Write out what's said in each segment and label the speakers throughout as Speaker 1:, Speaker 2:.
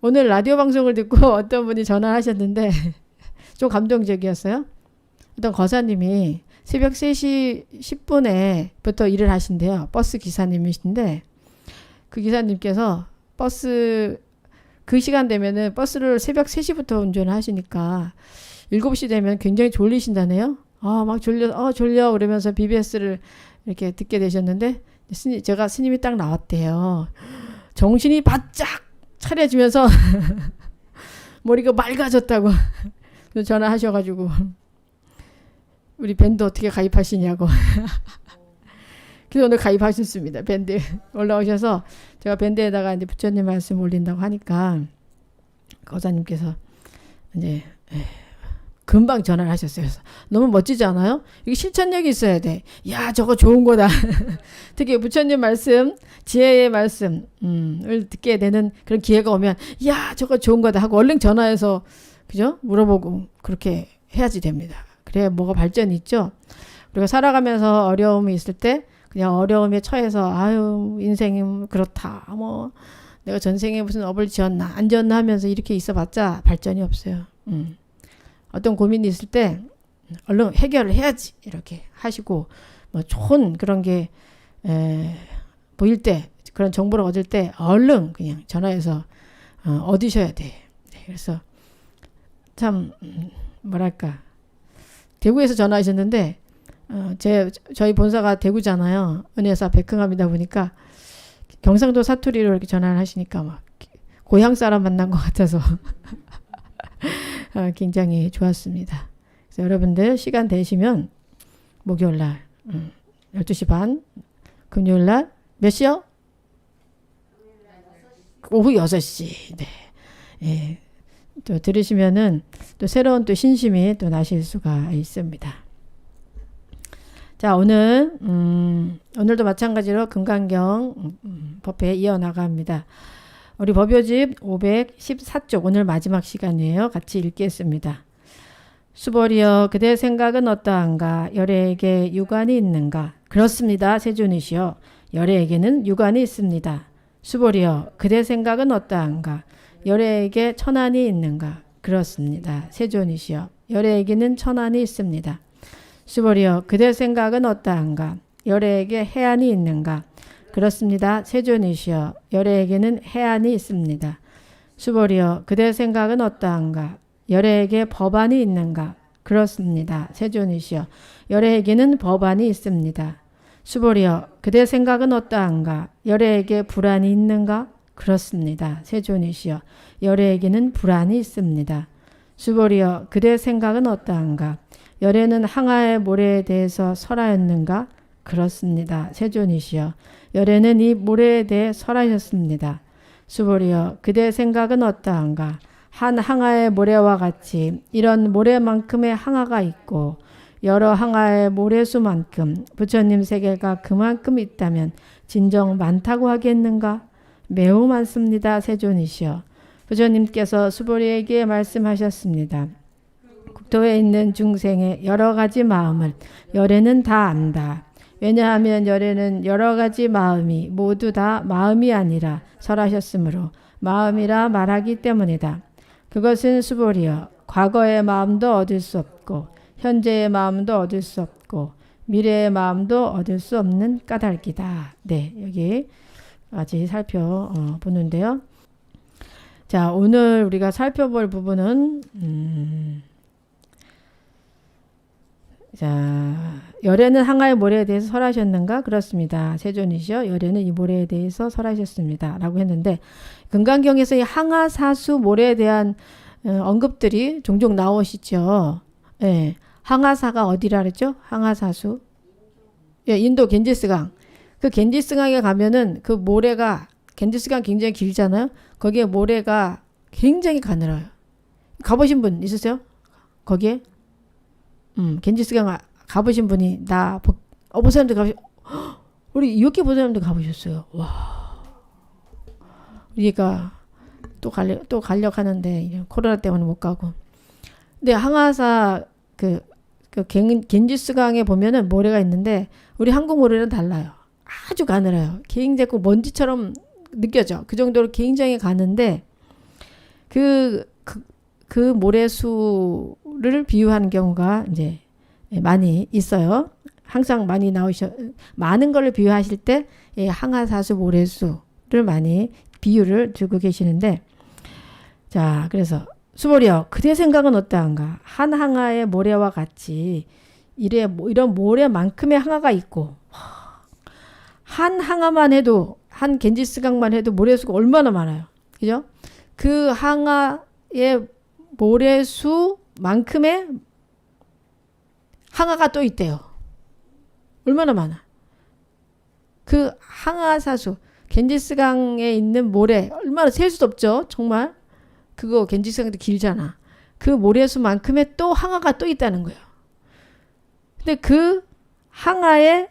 Speaker 1: 오늘 라디오 방송을 듣고 어떤 분이 전화하셨는데 좀 감동적이었어요. 어떤 거사님이 새벽 3시 10분에부터 일을 하신대요. 버스 기사님이신데 그 기사님께서 버스 그 시간 되면은 버스를 새벽 3시부터 운전을 하시니까 7시 되면 굉장히 졸리신다네요. 막 졸려 그러면서 BBS를 이렇게 듣게 되셨는데 제가 스님이 딱 나왔대요. 정신이 바짝 차려지면서 머리가 맑아졌다고 전화하셔가지고 우리 밴드 어떻게 가입하시냐고. 그래서 오늘 가입하셨습니다. 밴드 올라오셔서 제가 밴드에다가 이제 부처님 말씀 올린다고 하니까 거사님께서 이제 금방 전화를 하셨어요. 그래서 너무 멋지지 않아요? 이게 실천력이 있어야 돼. 야, 저거 좋은 거다. 특히 부처님 말씀, 지혜의 말씀을 듣게 되는 그런 기회가 오면 야, 저거 좋은 거다 하고 얼른 전화해서 그죠? 물어보고 그렇게 해야지 됩니다. 그래야 뭐가 발전이 있죠. 우리가 살아가면서 어려움이 있을 때 그냥 어려움에 처해서 아유 인생이 그렇다. 뭐 내가 전생에 무슨 업을 지었나 안 지었나 하면서 이렇게 있어봤자 발전이 없어요. 어떤 고민이 있을 때 얼른 해결을 해야지 이렇게 하시고 뭐 좋은 그런 게 보일 때 그런 정보를 얻을 때 얼른 그냥 전화해서 얻으셔야 돼. 그래서 참 뭐랄까 대구에서 전화하셨는데 저희 본사가 대구잖아요. 은혜사 백흥암이다 보니까 경상도 사투리로 이렇게 전화를 하시니까 막 고향 사람 만난 것 같아서 굉장히 좋았습니다. 그래서 여러분들 시간 되시면 목요일날 12시 반 금요일날 몇 시요? 오후 6시. 네. 예. 또 들으시면은 또 새로운 또 신심이 또 나실 수가 있습니다. 자, 오늘도 마찬가지로 금강경 법회 이어나갑니다. 우리 법요집 514쪽 오늘 마지막 시간이에요. 같이 읽겠습니다. 수보리여 그대 생각은 어떠한가? 열애에게 유관이 있는가? 그렇습니다. 세존이시여 열애에게는 유관이 있습니다. 수보리여 그대 생각은 어떠한가? 열애에게 천안이 있는가? 그렇습니다. 세존이시여 열애에게는 천안이 있습니다. 수보리여 그대 생각은 어떠한가? 열애에게 해안이 있는가? 그렇습니다. 세존이시여 열애에게는 해안이 있습니다. 수보리여 그대 생각은 어떠한가? 열애에게 법안이 있는가? 그렇습니다. 세존이시여 열애에게는 법안이 있습니다. 수보리여 그대 생각은 어떠한가? 열애에게 불안이 있는가? 그렇습니다. 세존이시여 열애에게는 불안이 있습니다. 수보리여 그대 생각은 어떠한가? 열애는 항아의 모래에 대해서 설하였는가? 그렇습니다. 세존이시여 열애는 이 모래에 대해 설하셨습니다. 수보리여 그대 생각은 어떠한가? 한 항아의 모래와 같이 이런 모래만큼의 항아가 있고 여러 항아의 모래수만큼 부처님 세계가 그만큼 있다면 진정 많다고 하겠는가? 매우 많습니다. 세존이시여 부처님께서 수보리에게 말씀하셨습니다. 국토에 있는 중생의 여러 가지 마음을 열애는 다 안다. 왜냐하면 열애는 여러 가지 마음이 모두 다 마음이 아니라 설하셨으므로 마음이라 말하기 때문이다. 그것은 수보리여 과거의 마음도 얻을 수 없고 현재의 마음도 얻을 수 없고 미래의 마음도 얻을 수 없는 까닭이다. 네, 여기 아직 살펴보는데요. 자, 오늘 우리가 살펴볼 부분은 자, 열애는 항아의 모래에 대해서 설하셨는가? 그렇습니다. 세존이시여 열애는 이 모래에 대해서 설하셨습니다. 라고 했는데 금강경에서 이 항아사수 모래에 대한 언급들이 종종 나오시죠. 예, 항아사가 어디라 그랬죠? 항아사수. 예, 인도 겐지스강. 그 겐지스강에 가면은 그 모래가 겐지스강 굉장히 길잖아요. 거기에 모래가 굉장히 가늘어요. 가보신 분 있으세요? 거기에? 겐지스강 가보신 분이 보사님도 가보셨. 우리 이렇게 보사님도 가보셨어요. 와. 우리가 또 가려고 하는데 코로나 때문에 못 가고. 근데 항아사 겐지스강에 보면은 모래가 있는데 우리 한국 모래는 달라요. 아주 가늘어요. 굉장히 먼지처럼 느껴져. 그 정도로 굉장히 가는데 그 모래수를 비유하는 경우가 이제 많이 있어요. 항상 많이 많은 걸 비유하실 때 항아사수 모래수를 많이 비유를 두고 계시는데, 자, 그래서 수보리여, 그대 생각은 어떠한가? 한 항아의 모래와 같이 이런 모래만큼의 항아가 있고, 한 항아만 해도, 한 겐지스강만 해도 모래수가 얼마나 많아요. 그죠? 그 항아의 모래수만큼의 항아가 또 있대요. 얼마나 많아. 그 항아사수, 겐지스강에 있는 모래, 얼마나 셀 수도 없죠. 정말. 그거 겐지스강도 길잖아. 그 모래수만큼의 또 항아가 또 있다는 거예요. 근데 그 항아에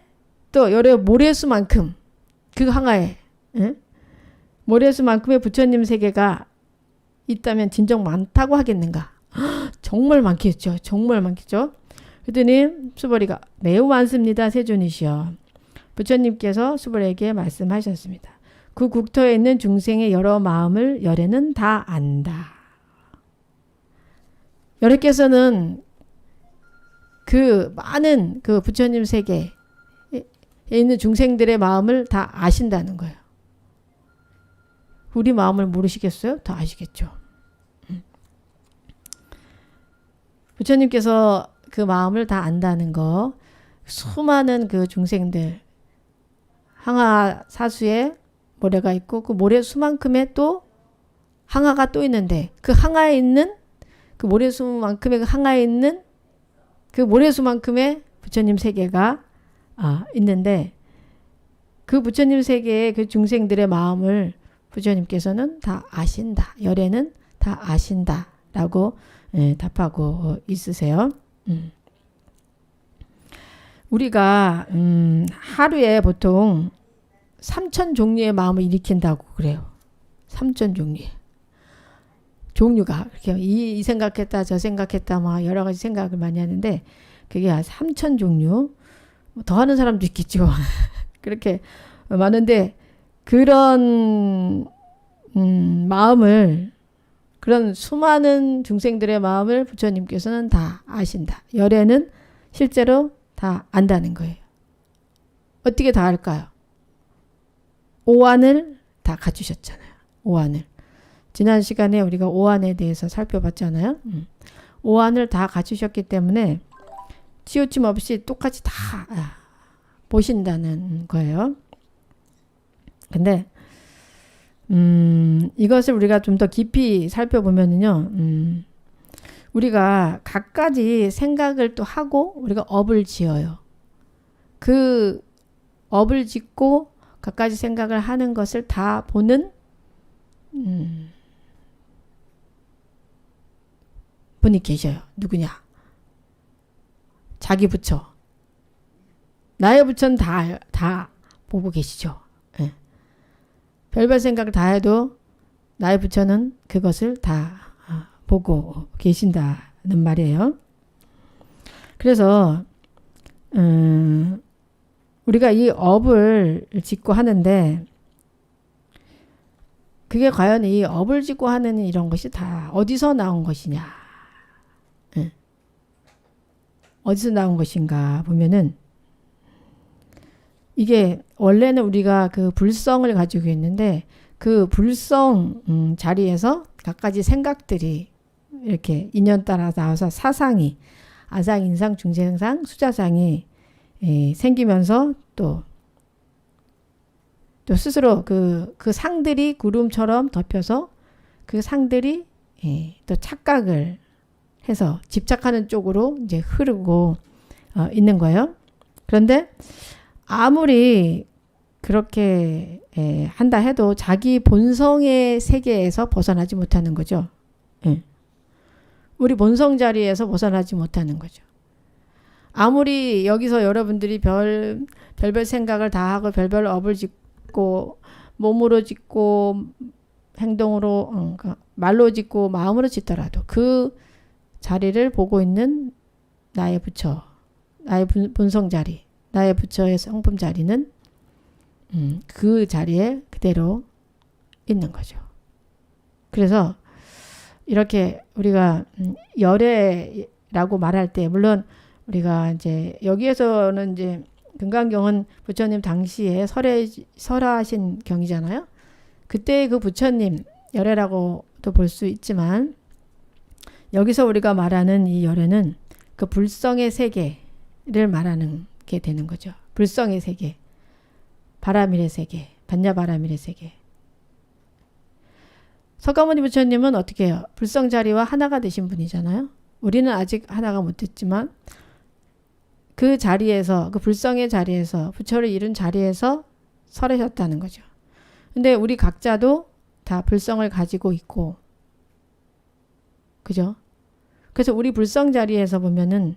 Speaker 1: 또 여러 모래수만큼, 그 항아에 모래수만큼의 부처님 세계가 있다면 진정 많다고 하겠는가? 정말 많겠죠. 정말 많겠죠. 그랬더니 수보리가 매우 많습니다. 세존이시여. 부처님께서 수보리에게 말씀하셨습니다. 그 국토에 있는 중생의 여러 마음을 열애는 다 안다. 열애께서는 그 많은 그 부처님 세계에 있는 중생들의 마음을 다 아신다는 거예요. 우리 마음을 모르시겠어요? 다 아시겠죠. 부처님께서 그 마음을 다 안다는 거, 수많은 그 중생들, 항아사수에 모래가 있고 그 모래수만큼의 또 항아가 또 있는데, 그 항아에 있는 그 모래수만큼의 그 항아에 있는 그 모래수만큼의 부처님 세계가 있는데, 그 부처님 세계의 그 중생들의 마음을 부처님께서는 다 아신다. 열애는 다 아신다. 라고 답하고 있으세요. 우리가 하루에 보통 3천 종류의 마음을 일으킨다고 그래요. 3천 종류가 이렇게 이 생각했다 저 생각했다 막 여러 가지 생각을 많이 하는데, 그게 3천 종류, 더 하는 사람도 있겠죠. 그렇게 많은데, 그런 마음을, 그런 수많은 중생들의 마음을 부처님께서는 다 아신다. 열애는 실제로 다 안다는 거예요. 어떻게 다 알까요? 오안을 다 갖추셨잖아요. 오안을. 지난 시간에 우리가 오안에 대해서 살펴봤잖아요. 오안을 다 갖추셨기 때문에 치우침 없이 똑같이 다 보신다는 거예요. 근데 이것을 우리가 좀 더 깊이 살펴보면요, 우리가 갖가지 생각을 또 하고 우리가 업을 지어요. 그 업을 짓고 갖가지 생각을 하는 것을 다 보는 분이 계셔요. 누구냐? 자기 부처. 나의 부처는 다 보고 계시죠. 네. 별별 생각을 다 해도 나의 부처는 그것을 다 보고 계신다는 말이에요. 그래서 우리가 이 업을 짓고 하는데, 그게 과연 이 업을 짓고 하는 이런 것이 다 어디서 나온 것이냐, 어디서 나온 것인가 보면은, 이게 원래는 우리가 그 불성을 가지고 있는데, 그 불성 자리에서 갖가지 생각들이 이렇게 인연 따라 나와서 사상이, 아상, 인상, 중생상, 수자상이 생기면서 또 스스로 그 상들이 구름처럼 덮여서 그 상들이 또 착각을 해서 집착하는 쪽으로 이제 흐르고 있는 거예요. 그런데 아무리 그렇게 한다 해도 자기 본성의 세계에서 벗어나지 못하는 거죠. 우리 본성 자리에서 벗어나지 못하는 거죠. 아무리 여기서 여러분들이 별별 생각을 다 하고 별별 업을 짓고 몸으로 짓고 행동으로 말로 짓고 마음으로 짓더라도 그 자리를 보고 있는 나의 부처, 나의 본성 자리, 나의 부처의 성품 자리는 그 자리에 그대로 있는 거죠. 그래서 이렇게 우리가 열애라고 말할 때 물론 우리가 이제 여기에서는 이제 금강경은 부처님 당시에 설하신 경이잖아요. 그때 그 부처님 열애라고도 볼 수 있지만 여기서 우리가 말하는 이 열애는 그 불성의 세계를 말하는 게 되는 거죠. 불성의 세계, 바라밀의 세계, 반야바라밀의 세계. 석가모니 부처님은 어떻게 해요? 불성자리와 하나가 되신 분이잖아요. 우리는 아직 하나가 못 됐지만 그 자리에서, 그 불성의 자리에서, 부처를 이룬 자리에서 설하셨다는 거죠. 근데 우리 각자도 다 불성을 가지고 있고, 그죠? 그래서 우리 불성 자리에서 보면은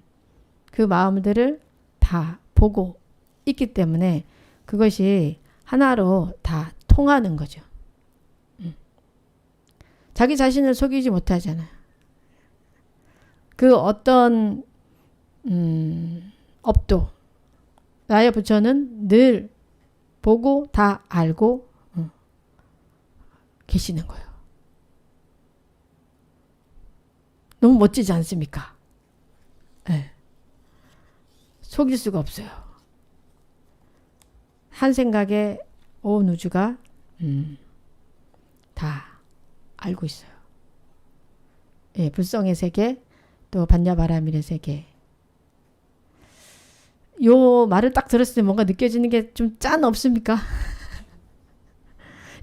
Speaker 1: 그 마음들을 다 보고 있기 때문에 그것이 하나로 다 통하는 거죠. 자기 자신을 속이지 못하잖아요. 그 어떤 업도 나의 부처는 늘 보고 다 알고 계시는 거예요. 너무 멋지지 않습니까? 네. 속일 수가 없어요. 한 생각에 온 우주가 다 알고 있어요. 예, 불성의 세계, 또 반야바라밀의 세계. 요 말을 딱 들었을 때 뭔가 느껴지는 게 좀 짠 없습니까?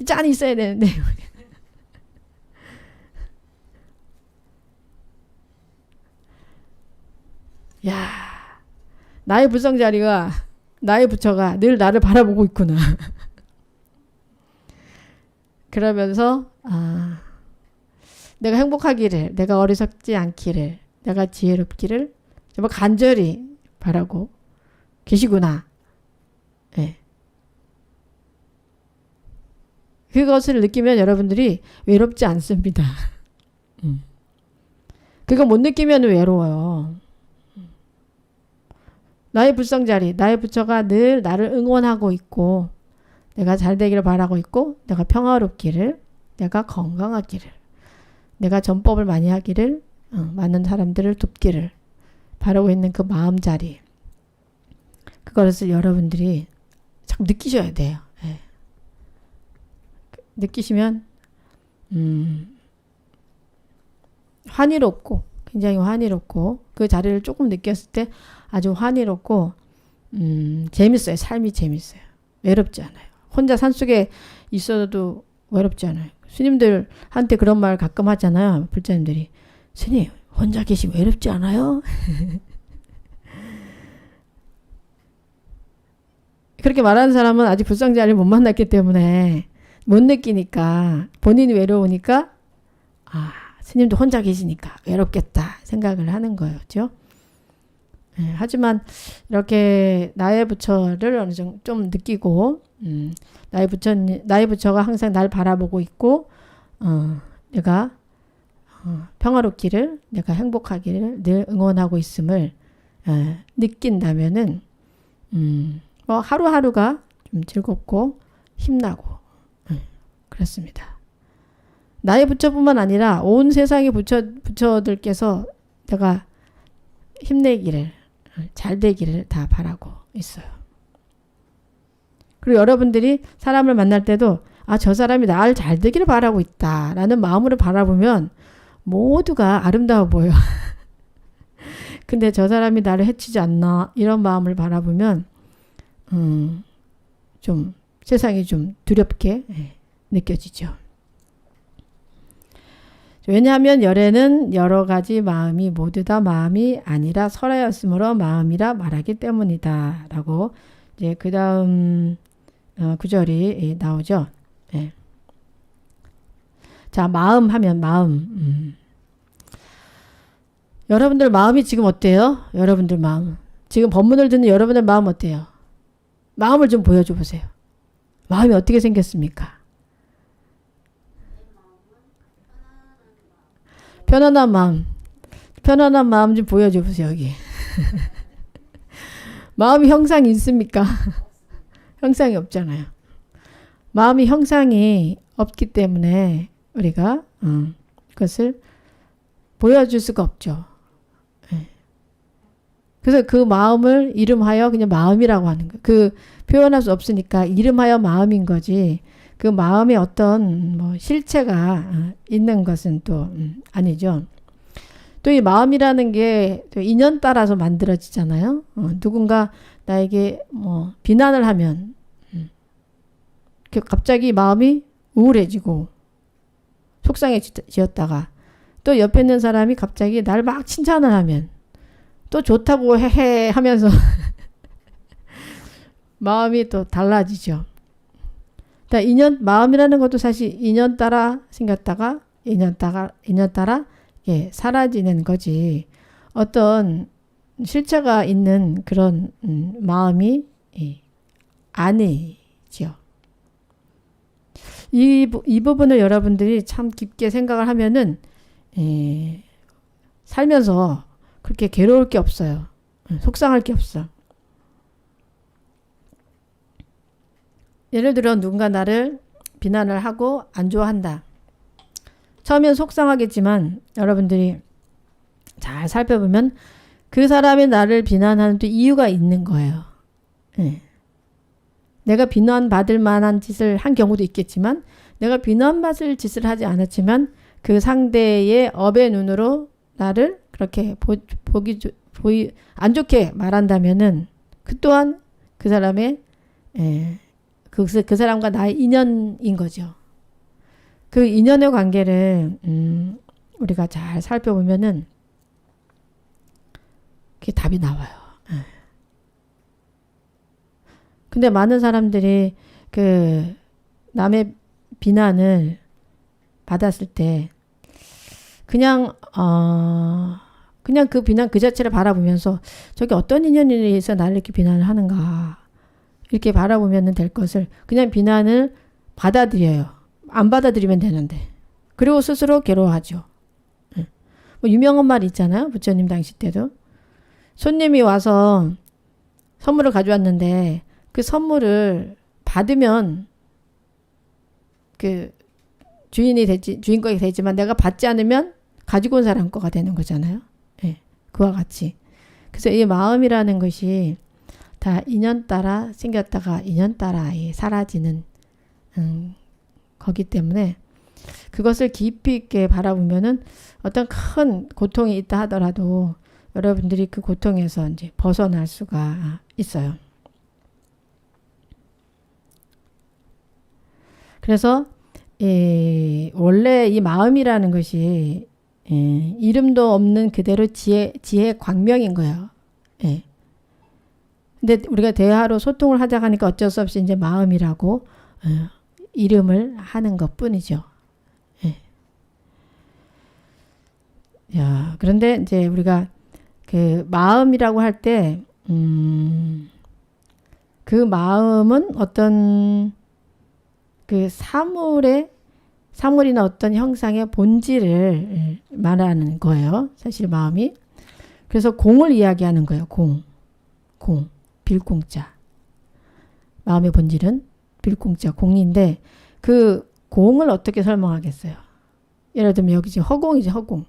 Speaker 1: 짠이 있어야 되는데. 야, 나의 불성 자리가, 나의 부처가 늘 나를 바라보고 있구나. 그러면서 내가 행복하기를, 내가 어리석지 않기를, 내가 지혜롭기를 정말 간절히 바라고 계시구나. 네. 그것을 느끼면 여러분들이 외롭지 않습니다. 그거 못 느끼면 외로워요. 나의 불성자리, 나의 부처가 늘 나를 응원하고 있고 내가 잘 되기를 바라고 있고 내가 평화롭기를, 내가 건강하기를, 내가 전법을 많이 하기를, 많은 사람들을 돕기를 바라고 있는 그 마음자리, 그것을 여러분들이 참 느끼셔야 돼요. 네. 느끼시면 환희롭고, 굉장히 환희롭고, 그 자리를 조금 느꼈을 때 아주 환희롭고 재밌어요. 삶이 재밌어요. 외롭지 않아요. 혼자 산속에 있어도 외롭지 않아요. 스님들한테 그런 말 가끔 하잖아요. 불자님들이. 스님, 혼자 계시면 외롭지 않아요? 그렇게 말하는 사람은 아직 불성자리를 못 만났기 때문에 못 느끼니까, 본인이 외로우니까 스님도 혼자 계시니까 외롭겠다 생각을 하는 거예요. 그렇죠? 네, 하지만 이렇게 나의 부처를 어느 정도 좀 느끼고 나의 부처가 항상 날 바라보고 있고 내가 평화롭기를, 내가 행복하기를 늘 응원하고 있음을 느낀다면은 뭐 하루하루가 좀 즐겁고 힘나고 그렇습니다. 나의 부처뿐만 아니라 온 세상의 부처들께서 내가 힘내기를, 잘 되기를 다 바라고 있어요. 그리고 여러분들이 사람을 만날 때도 저 사람이 나를 잘 되기를 바라고 있다 라는 마음으로 바라보면 모두가 아름다워 보여. 근데 저 사람이 나를 해치지 않나 이런 마음을 바라보면 좀 세상이 좀 두렵게 느껴지죠. 왜냐하면 열애는 여러 가지 마음이 모두 다 마음이 아니라 설하였으므로 마음이라 말하기 때문이다 라고 이제 그 다음 구절이 나오죠. 네. 자, 마음 하면 마음. 여러분들 마음이 지금 어때요? 여러분들 마음. 지금 법문을 듣는 여러분들 마음 어때요? 마음을 좀 보여줘 보세요. 마음이 어떻게 생겼습니까? 편안한 마음. 편안한 마음 좀 보여줘 보세요, 여기. 마음이 형상이 있습니까? 형상이 없잖아요. 마음이 형상이 없기 때문에 우리가 그것을 보여줄 수가 없죠. 예. 그래서 그 마음을 이름하여 그냥 마음이라고 하는 거예요. 그 표현할 수 없으니까 이름하여 마음인 거지. 그 마음에 어떤 뭐 실체가 있는 것은 또 아니죠. 또 이 마음이라는 게 또 인연 따라서 만들어지잖아요. 누군가 나에게 뭐 비난을 하면 갑자기 마음이 우울해지고 속상해지었다가 또 옆에 있는 사람이 갑자기 날 막 칭찬을 하면 또 좋다고 헤헤 하면서 마음이 또 달라지죠. 인연, 마음이라는 것도 사실 인연 따라 생겼다가 인연 따라 예, 사라지는 거지. 어떤 실체가 있는 그런 마음이 아니죠. 이 부분을 여러분들이 참 깊게 생각을 하면은 살면서 그렇게 괴로울 게 없어요. 속상할 게 없어. 예를 들어 누군가 나를 비난을 하고 안 좋아한다. 처음엔 속상하겠지만 여러분들이 잘 살펴보면 그 사람이 나를 비난하는 또 이유가 있는 거예요. 네. 내가 비난받을 만한 짓을 한 경우도 있겠지만 내가 비난받을 짓을 하지 않았지만 그 상대의 업의 눈으로 나를 그렇게 안 좋게 말한다면은 그 또한 그 사람의 그 사람과 나의 인연인 거죠. 그 인연의 관계를 우리가 잘 살펴보면은 그게 답이 나와요. 근데 많은 사람들이 그 남의 비난을 받았을 때 그냥 그 비난 그 자체를 바라보면서 저게 어떤 인연에 의해서 나를 이렇게 비난을 하는가 이렇게 바라보면 될 것을 그냥 비난을 받아들여요. 안 받아들이면 되는데 그리고 스스로 괴로워하죠. 뭐 유명한 말 있잖아요. 부처님 당시 때도 손님이 와서 선물을 가져왔는데 그 선물을 받으면 그 주인공이 되지만 내가 받지 않으면 가지고 온 사람 거가 되는 거잖아요. 예, 그와 같이. 그래서 이 마음이라는 것이 다 인연 따라 생겼다가 인연 따라 사라지는 거기 때문에 그것을 깊이 있게 바라보면은 어떤 큰 고통이 있다 하더라도 여러분들이 그 고통에서 이제 벗어날 수가 있어요. 그래서 원래 이 마음이라는 것이 이름도 없는 그대로 지혜 광명인 거예요. 예. 근데 우리가 대화로 소통을 하자 하니까 어쩔 수 없이 이제 마음이라고 이름을 하는 것 뿐이죠. 예. 야, 그런데 이제 우리가 그 마음이라고 할 때, 그 마음은 어떤 그 사물이나 어떤 형상의 본질을 말하는 거예요. 사실 마음이. 그래서 공을 이야기하는 거예요. 공. 빌공자. 마음의 본질은 빌공자, 공인데 그 공을 어떻게 설명하겠어요? 예를 들면 여기 지금 허공이지, 허공.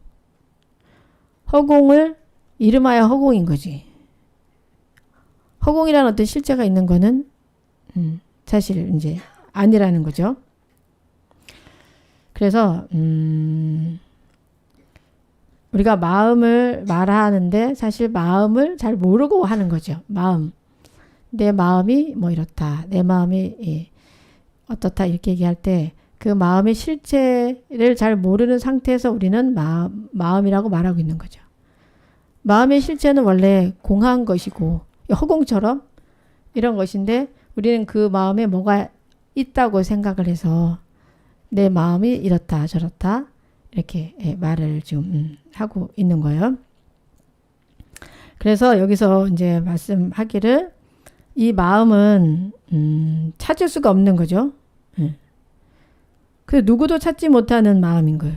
Speaker 1: 허공을 이름하여 허공인 거지. 허공이라는 어떤 실체가 있는 거는 사실 이제 아니라는 거죠. 그래서 우리가 마음을 말하는데 사실 마음을 잘 모르고 하는 거죠. 마음. 내 마음이 뭐 이렇다. 내 마음이 어떻다 이렇게 얘기할 때 그 마음의 실체를 잘 모르는 상태에서 우리는 마음이라고 말하고 있는 거죠. 마음의 실체는 원래 공한 것이고 허공처럼 이런 것인데 우리는 그 마음에 뭐가 있다고 생각을 해서 내 마음이 이렇다 저렇다 이렇게 말을 지금 하고 있는 거예요. 그래서 여기서 이제 말씀하기를 이 마음은 찾을 수가 없는 거죠. 그 누구도 찾지 못하는 마음인 거예요.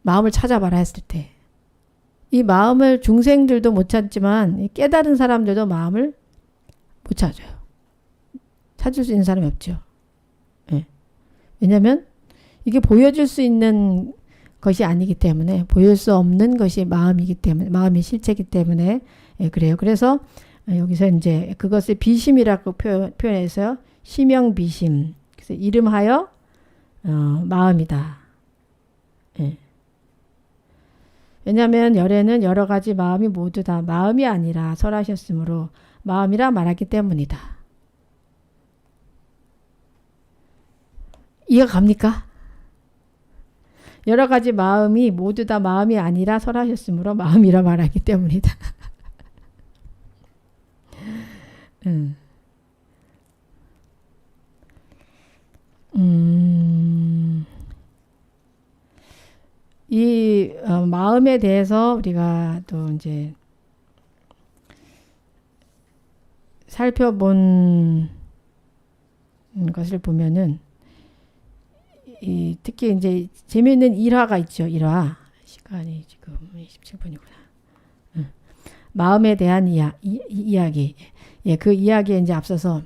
Speaker 1: 마음을 찾아봐라 했을 때. 이 마음을 중생들도 못 찾지만 깨달은 사람들도 마음을 못 찾아요. 찾을 수 있는 사람이 없죠. 왜냐하면 이게 보여줄 수 있는 것이 아니기 때문에, 보일 수 없는 것이 마음이기 때문에, 마음의 실체이기 때문에 그래요. 그래서 여기서 이제 그것을 비심이라고 표현해서요. 심영비심. 그래서 이름하여 마음이다. 예. 왜냐하면 열에는 여러 가지 마음이 모두 다 마음이 아니라 설하셨으므로 마음이라 말하기 때문이다. 이해가 갑니까? 여러 가지 마음이 모두 다 마음이 아니라 설하셨으므로 마음이라 말하기 때문이다. 이 마음에 대해서 우리가 또 이제 살펴본 것을 보면은 특히 이제 재미있는 일화가 있죠. 일화. 시간이 지금 27분이구나. 마음에 대한 이야기. 예, 그 이야기에 이제 앞서서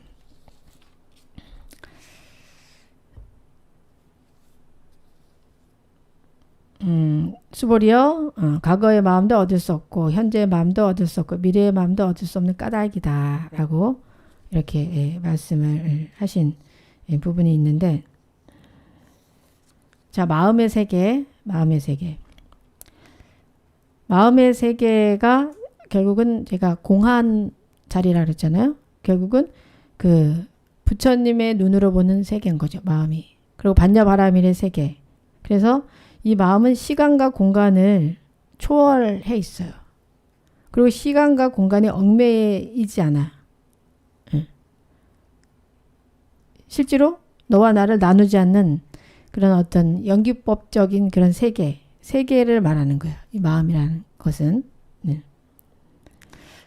Speaker 1: 수보리여, 과거의 마음도 얻을 수 없고 현재의 마음도 얻을 수 없고 미래의 마음도 얻을 수 없는 까닭이다 라고 이렇게 말씀을 하신 부분이 있는데, 자, 마음의 세계. 마음의 세계가 결국은 제가 공한 자리라 그랬잖아요. 결국은 그 부처님의 눈으로 보는 세계인 거죠. 마음이. 그리고 반야바라밀의 세계. 그래서 이 마음은 시간과 공간을 초월해 있어요. 그리고 시간과 공간이 얽매이지 않아. 실제로 너와 나를 나누지 않는 그런 어떤 연기법적인 그런 세계를 말하는 거예요. 이 마음이라는 것은.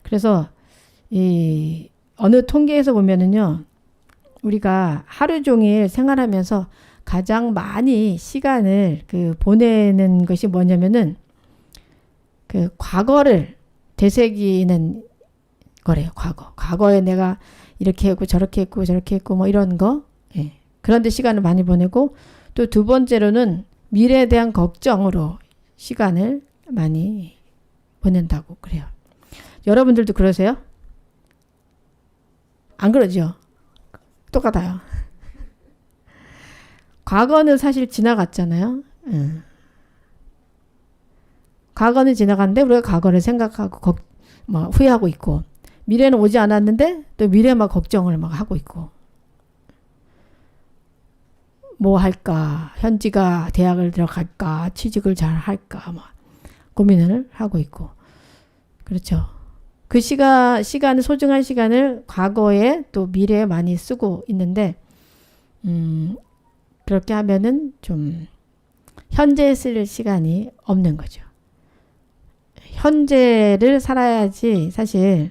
Speaker 1: 그래서 이 어느 통계에서 보면은요, 우리가 하루 종일 생활하면서 가장 많이 시간을 보내는 것이 뭐냐면은 그 과거를 되새기는 거래요. 과거에 내가 이렇게 했고 저렇게 했고 저렇게 했고 뭐 이런 거. 예. 그런데 시간을 많이 보내고, 또 두 번째로는 미래에 대한 걱정으로 시간을 많이 보낸다고 그래요. 여러분들도 그러세요? 안 그러죠? 똑같아요. 과거는 사실 지나갔잖아요. 과거는 지나갔는데 우리가 과거를 생각하고 후회하고 있고, 미래는 오지 않았는데 또 미래만 걱정을 막 하고 있고, 뭐 할까, 현지가 대학을 들어갈까, 취직을 잘 할까 막 고민을 하고 있고, 그렇죠. 그 시간을, 소중한 시간을 과거에 또 미래에 많이 쓰고 있는데, 그렇게 하면은 좀 현재에 쓸 시간이 없는 거죠. 현재를 살아야지 사실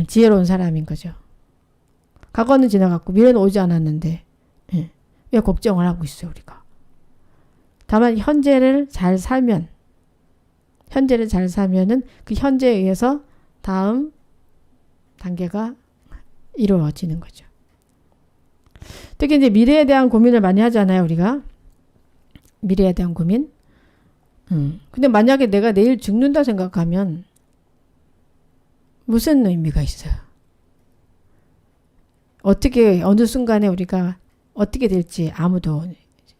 Speaker 1: 지혜로운 사람인 거죠. 과거는 지나갔고 미래는 오지 않았는데 왜 걱정을 하고 있어요, 우리가. 다만 현재를 잘 살면은 그 현재에 의해서 다음 단계가 이루어지는 거죠. 특히 이제 미래에 대한 고민을 많이 하잖아요, 우리가. 미래에 대한 고민. 근데 만약에 내가 내일 죽는다 생각하면 무슨 의미가 있어요? 어느 순간에 우리가 어떻게 될지 아무도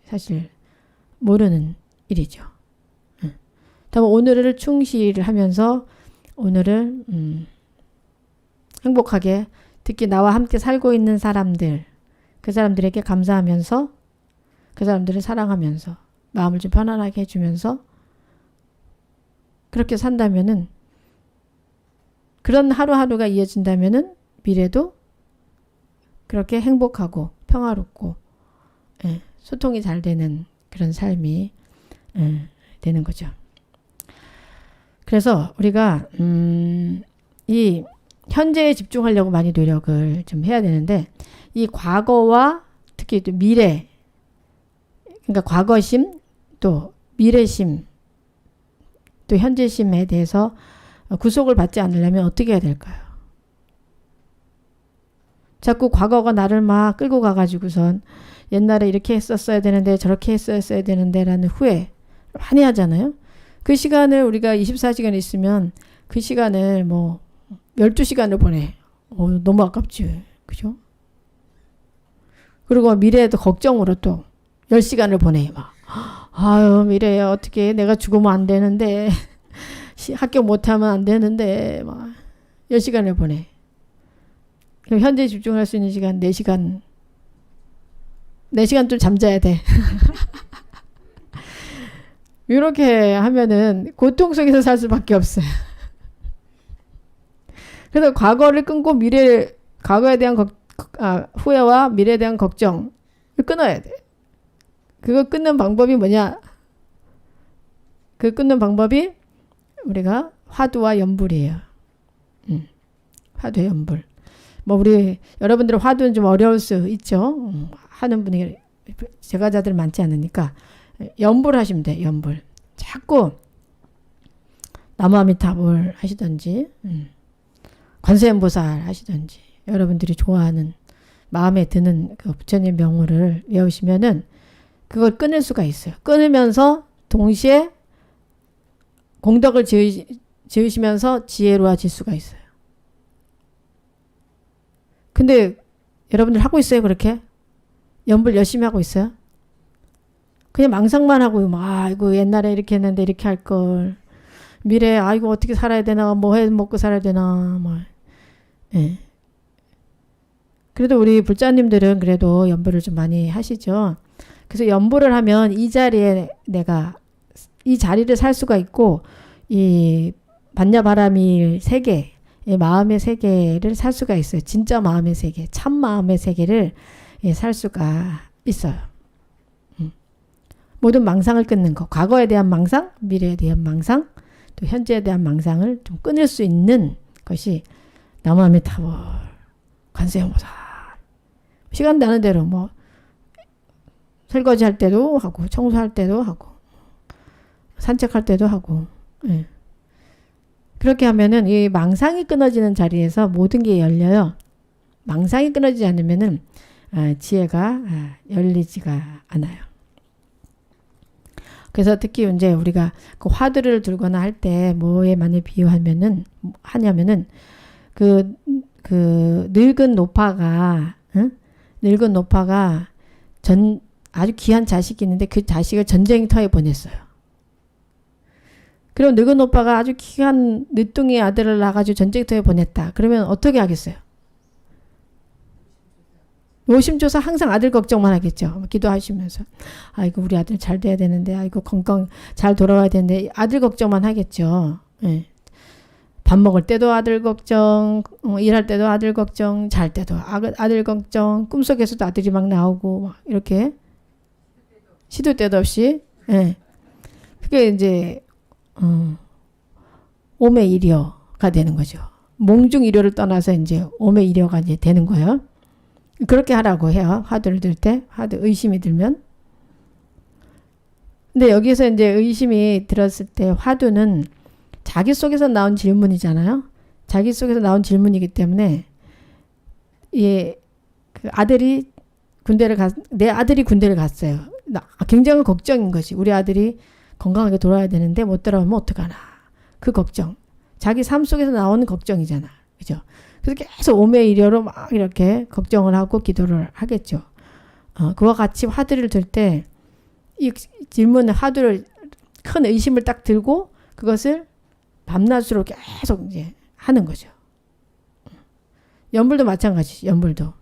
Speaker 1: 사실 모르는 일이죠. 다만 오늘을 충실을 하면서 오늘을 행복하게, 특히 나와 함께 살고 있는 사람들, 그 사람들에게 감사하면서, 그 사람들을 사랑하면서, 마음을 좀 편안하게 해주면서 그렇게 산다면은, 그런 하루하루가 이어진다면은 미래도 그렇게 행복하고 평화롭고 소통이 잘 되는 그런 삶이 되는 거죠. 그래서 우리가 이 현재에 집중하려고 많이 노력을 좀 해야 되는데, 이 과거와 특히 또 미래, 그러니까 과거심 또 미래심 또 현재심에 대해서 구속을 받지 않으려면 어떻게 해야 될까요? 자꾸 과거가 나를 막 끌고 가가지고선 옛날에 이렇게 했었어야 되는데 저렇게 했었어야 되는데 라는 후회를 많이 하잖아요. 그 시간을 우리가 24시간 있으면 그 시간을 뭐 12시간을 보내. 너무 아깝지. 그죠? 그리고 미래에도 걱정으로 또 10시간을 보내. 막. 아유, 미래에 어떻게 내가 죽으면 안 되는데, 합격 못하면 안 되는데, 막 10시간을 보내. 그럼 현재 집중할 수 있는 시간 4시간, 4시간 좀 잠자야 돼. 이렇게 하면은 고통 속에서 살 수밖에 없어요. 그래서 과거를 끊고 과거에 대한 후회와 미래에 대한 걱정을 끊어야 돼. 그거 끊는 방법이 뭐냐? 그 끊는 방법이 우리가 화두와 연불이에요. 화두와 연불. 뭐 우리 여러분들은 화두는 좀 어려울 수 있죠. 하는 분이 제가자들 많지 않으니까 연불 하시면 돼. 연불. 자꾸 나무아미타불 하시든지 관세음보살 하시든지 여러분들이 좋아하는 마음에 드는 그 부처님 명호를 외우시면은 그걸 끊을 수가 있어요. 끊으면서 동시에 공덕을 지으시면서 지혜로워질 수가 있어요. 근데 여러분들 하고 있어요? 그렇게? 연불 열심히 하고 있어요? 그냥 망상만 하고 아이고 옛날에 이렇게 했는데 이렇게 할 걸. 미래에 아이고 어떻게 살아야 되나 뭐 해 먹고 살아야 되나 뭐. 예. 그래도 우리 불자님들은 그래도 연불을 좀 많이 하시죠. 그래서 연불을 하면 이 자리에 내가 이 자리를 살 수가 있고 이 반야바라밀 세계, 이 마음의 세계를 살 수가 있어요. 진짜 마음의 세계, 참 마음의 세계를 살 수가 있어요. 모든 망상을 끊는 거, 과거에 대한 망상, 미래에 대한 망상, 또 현재에 대한 망상을 좀 끊을 수 있는 것이 나무아미타불, 관세음보살. 시간 나는 대로 뭐 설거지 할 때도 하고 청소할 때도 하고 산책할 때도 하고 예. 그렇게 하면은 이 망상이 끊어지는 자리에서 모든 게 열려요. 망상이 끊어지지 않으면은 지혜가 열리지가 않아요. 그래서 특히 이제 우리가 그 화두를 들거나 할 때 뭐에 많이 비유하면은 하냐면은 그 늙은 노파가 늙은 노파가 아주 귀한 자식이 있는데 그 자식을 전쟁터에 보냈어요. 그럼 늙은 오빠가 아주 귀한 늦둥이 아들을 낳아가지고 전쟁터에 보냈다. 그러면 어떻게 하겠어요? 노심초사 항상 아들 걱정만 하겠죠. 기도하시면서 아이고 우리 아들 잘 돼야 되는데 아이고 건강 잘 돌아와야 되는데 아들 걱정만 하겠죠. 예. 밥 먹을 때도 아들 걱정, 일할 때도 아들 걱정, 잘 때도 아들 걱정, 꿈속에서도 아들이 막 나오고 막 이렇게 시도 때도 없이 예. 그게 이제 오매일여가 되는 거죠. 몽중일여를 떠나서 이제 오매일여가 이제 되는 거예요. 그렇게 하라고 해요. 화두를 들 때, 화두 의심이 들면. 근데 여기서 이제 의심이 들었을 때 화두는 자기 속에서 나온 질문이잖아요. 자기 속에서 나온 질문이기 때문에 그 아들이 내 아들이 군대를 갔어요. 굉장히 걱정인 거지. 우리 아들이 건강하게 돌아야 되는데 못 돌아오면 어떡하나. 그 걱정. 자기 삶 속에서 나오는 걱정이잖아. 그죠? 그래서 계속 오매일여로 막 이렇게 걱정을 하고 기도를 하겠죠. 그와 같이 화두를 들 때 이 질문의 화두를 큰 의심을 딱 들고 그것을 밤낮으로 계속 이제 하는 거죠. 연불도 마찬가지죠. 연불도.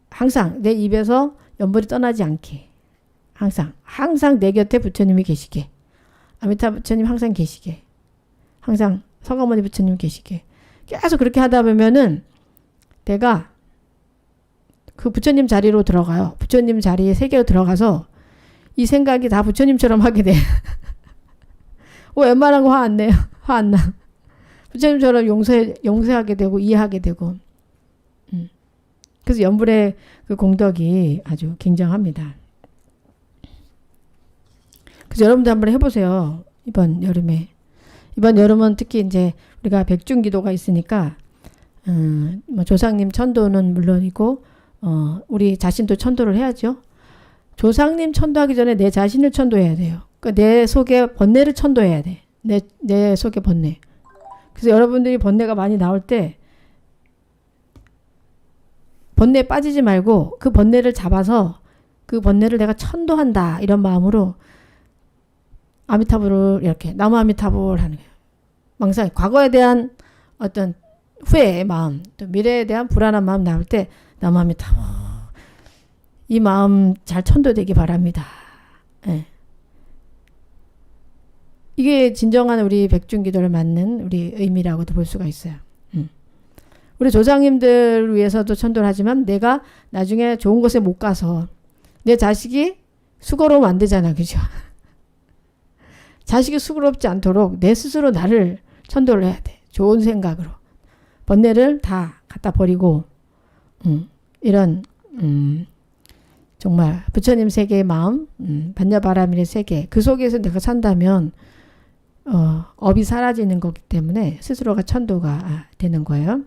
Speaker 1: 항상 내 입에서 연불이 떠나지 않게. 항상 내 곁에 부처님이 계시게. 아미타 부처님 항상 계시게. 항상 서가모니 부처님 계시게. 계속 그렇게 하다 보면은 내가 그 부처님 자리로 들어가요. 부처님 자리에 세계로 들어가서 이 생각이 다 부처님처럼 하게 돼. 웬만한 거 화 안 내요. 화 안 나. 부처님처럼 용서하게 되고 이해하게 되고. 그래서 연불의 그 공덕이 아주 굉장합니다. 그래서 여러분도 한번 해보세요. 이번 여름은 특히 이제 우리가 백중기도가 있으니까 뭐 조상님 천도는 물론이고 우리 자신도 천도를 해야죠. 조상님 천도하기 전에 내 자신을 천도해야 돼요. 그러니까 내 속에 번뇌를 천도해야 돼. 내 속에 번뇌. 그래서 여러분들이 번뇌가 많이 나올 때 번뇌에 빠지지 말고 그 번뇌를 잡아서 그 번뇌를 내가 천도한다 이런 마음으로 아미타불을 이렇게 나무 아미타불 하는 거예요. 망상, 과거에 대한 어떤 후회의 마음, 또 미래에 대한 불안한 마음 나올 때 나무 아미타불 이 마음 잘 천도되기 바랍니다. 네. 이게 진정한 우리 백중기도를 맞는 우리 의미라고도 볼 수가 있어요. 우리 조상님들 위해서도 천도를 하지만 내가 나중에 좋은 곳에 못 가서 내 자식이 수고로우면 안 되잖아. 그죠? 자식이 수고롭지 않도록 내 스스로 나를 천도를 해야 돼. 좋은 생각으로. 번뇌를 다 갖다 버리고 이런 정말 부처님 세계의 마음, 반야바라밀의 세계 그 속에서 내가 산다면 업이 사라지는 거기 때문에 스스로가 천도가 되는 거예요.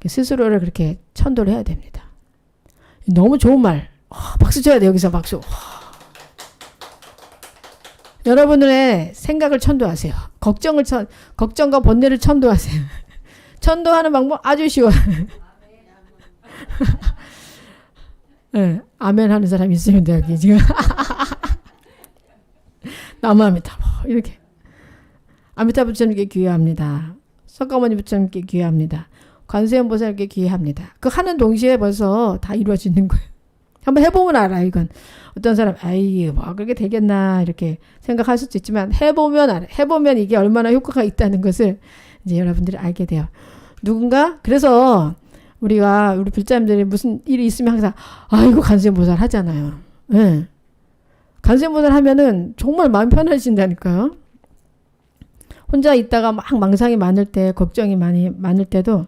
Speaker 1: 스스로를 그렇게 천도를 해야 됩니다. 너무 좋은 말. 박수 쳐야 돼. 여기서 박수. 여러분들의 생각을 천도하세요. 걱정과 번뇌를 천도하세요. 천도하는 방법 아주 쉬워요. 네, 아멘 하는 사람 있으면 돼 여기 지금. 나무 아미타불 이렇게. 아미타불 부처님께 귀회합니다. 석가모니 부처님께 귀회합니다. 관세음 보살께 귀회합니다. 그 하는 동시에 벌써 다 이루어지는 거예요. 한번 해보면 알아 이건. 어떤 사람 아이 뭐 그렇게 되겠나 이렇게 생각할 수도 있지만 해보면 알아. 해보면 이게 얼마나 효과가 있다는 것을 이제 여러분들이 알게 돼요. 누군가 그래서 우리 불자님들이 무슨 일이 있으면 항상 아이고 관세음 보살 하잖아요. 네. 관세음 보살 하면은 정말 마음 편해진다니까요. 혼자 있다가 막 망상이 많을 때 걱정이 많을 때도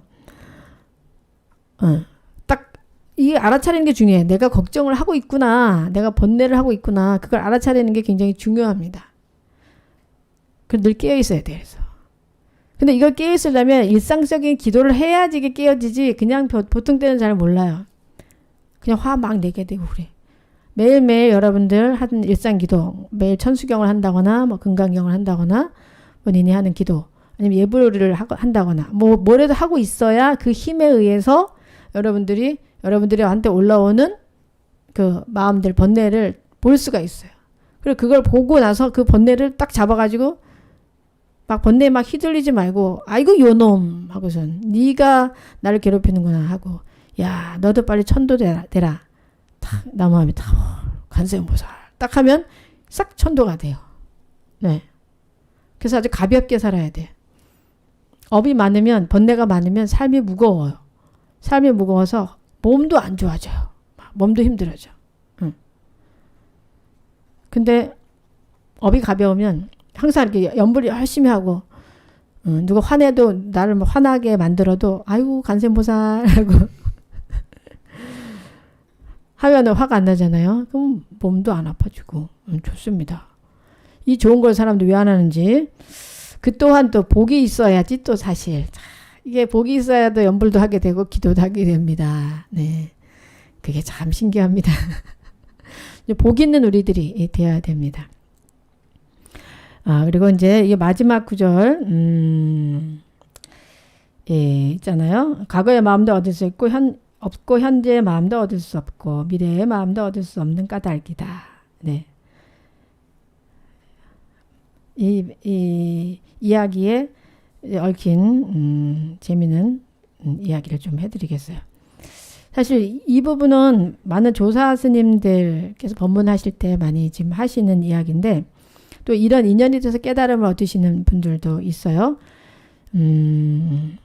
Speaker 1: 딱 이 알아차리는 게 중요해. 내가 걱정을 하고 있구나. 내가 번뇌를 하고 있구나. 그걸 알아차리는 게 굉장히 중요합니다. 늘 깨어 있어야 돼. 그래서. 근데 이걸 깨어 있으려면 일상적인 기도를 해야지 이게 깨어지지. 그냥 보통 때는 잘 몰라요. 그냥 화 막 내게 되고 그래. 매일매일 여러분들 하는 일상 기도, 매일 천수경을 한다거나 뭐 금강경을 한다거나 본인이 하는 기도 아니면 예불을 한다거나 뭐라도 하고 있어야 그 힘에 의해서 여러분들한테 올라오는 그 마음들 번뇌를 볼 수가 있어요. 그리고 그걸 보고 나서 그 번뇌를 딱 잡아가지고 막 번뇌에 막 휘둘리지 말고 아이고 요놈 하고선 네가 나를 괴롭히는구나 하고 야 너도 빨리 천도되라 딱 나무 아미타불 관세음 보살 딱 하면 싹 천도가 돼요. 네. 그래서 아주 가볍게 살아야 돼. 업이 많으면 번뇌가 많으면 삶이 무거워요. 삶이 무거워서 몸도 안 좋아져요. 몸도 힘들어져. 근데 업이 가벼우면 항상 이렇게 연불이 열심히 하고 누가 화내도 나를 화나게 만들어도 아이고 관세음보살 하고 하면 화가 안 나잖아요. 그럼 몸도 안 아파지고 좋습니다. 이 좋은 걸 사람들이 왜 안 하는지 그 또한 또 복이 있어야지 또 사실 이게 복이 있어야 또 연불도 하게 되고 기도도 하게 됩니다. 네, 그게 참 신기합니다. 복 있는 우리들이 되어야 됩니다. 그리고 이제 이 마지막 구절 있잖아요. 과거의 마음도 얻을 수 있고 없고 현재의 마음도 얻을 수 없고 미래의 마음도 얻을 수 없는 까닭이다. 네. 이 이야기에 얽힌 재미있는 이야기를 좀 해드리겠어요. 사실 이 부분은 많은 조사 스님들께서 법문하실 때 많이 지금 하시는 이야기인데 또 이런 인연이 돼서 깨달음을 얻으시는 분들도 있어요. 이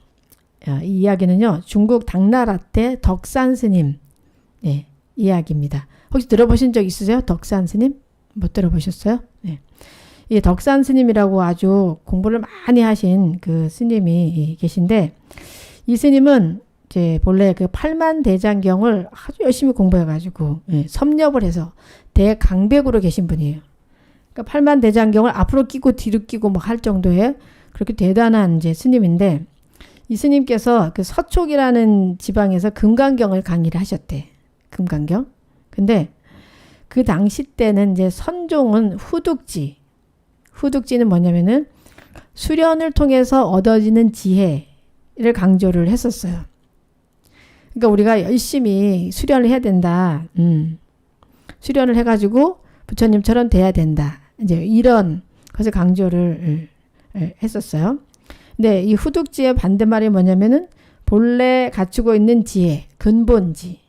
Speaker 1: 이야기는요. 중국 당나라 때 덕산 스님 이야기입니다. 혹시 들어보신 적 있으세요? 덕산 스님? 못 들어보셨어요? 네. 이 덕산 스님이라고 아주 공부를 많이 하신 그 스님이 계신데 이 스님은 이제 본래 그 팔만대장경을 아주 열심히 공부해가지고 섭렵을 해서 대강백으로 계신 분이에요. 그러니까 팔만대장경을 앞으로 끼고 뒤로 끼고 막 할 정도의 그렇게 대단한 이제 스님인데 이 스님께서 그 서촉이라는 지방에서 금강경을 강의를 하셨대. 금강경. 근데 그 당시 때는 이제 선종은 후둑지 후둑지는 뭐냐면은 수련을 통해서 얻어지는 지혜를 강조를 했었어요. 그러니까 우리가 열심히 수련을 해야 된다. 수련을 해가지고 부처님처럼 돼야 된다. 이제 이런 것을 강조를 했었어요. 근데 이 후둑지의 반대말이 뭐냐면은 본래 갖추고 있는 지혜, 근본지라고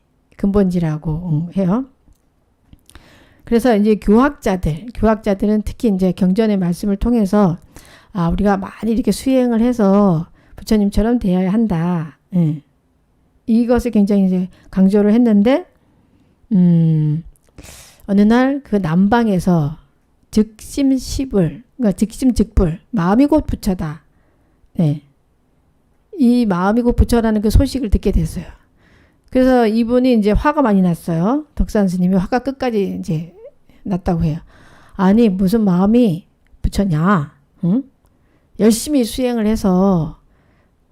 Speaker 1: 해요. 그래서 이제 교학자들은 특히 이제 경전의 말씀을 통해서 우리가 많이 이렇게 수행을 해서 부처님처럼 되어야 한다. 이것을 굉장히 이제 강조를 했는데, 어느 날 그 남방에서 즉심시불, 그러니까 즉심즉불, 마음이 곧 부처다. 네. 이 마음이 곧 부처라는 그 소식을 듣게 됐어요. 그래서 이분이 이제 화가 많이 났어요. 덕산 스님이 화가 끝까지 이제 났다고 해요. 아니, 무슨 마음이 부처냐? 응? 열심히 수행을 해서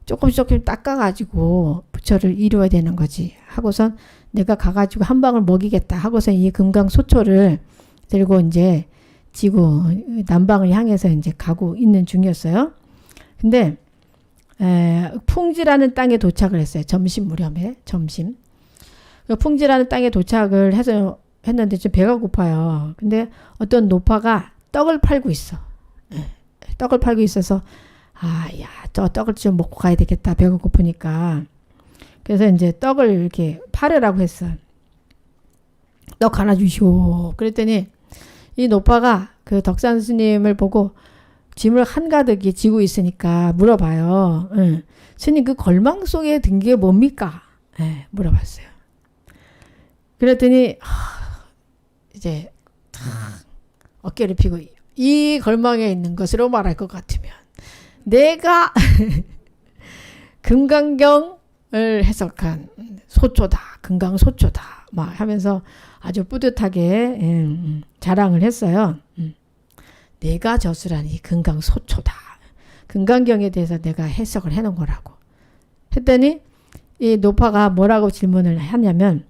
Speaker 1: 조금씩 닦아가지고 부처를 이루어야 되는 거지. 하고선 내가 가가지고 한 방을 먹이겠다. 하고선 이 금강소초를 들고 이제 지구 남방을 향해서 이제 가고 있는 중이었어요. 근데 풍지라는 땅에 도착을 했어요. 점심 무렵에. 풍지라는 땅에 도착을 해서 했는데 좀 배가 고파요. 근데 어떤 노파가 떡을 팔고 있어. 떡을 팔고 있어서 저 떡을 좀 먹고 가야 되겠다. 배가 고프니까. 그래서 이제 떡을 이렇게 팔으라고 했어. 떡 하나 주시오. 그랬더니 이 노파가 그 덕산 스님을 보고 짐을 한가득이 지고 있으니까 물어봐요. 스님 그 걸망 속에 든 게 뭡니까? 물어봤어요. 그랬더니 이제 어깨를 펴고 이 걸망에 있는 것으로 말할 것 같으면 내가 금강경을 해석한 소초다. 금강소초다. 막 하면서 아주 뿌듯하게 자랑을 했어요. 내가 저수라니 금강소초다. 금강경에 대해서 내가 해석을 해놓은 거라고. 했더니 이 노파가 뭐라고 질문을 하냐면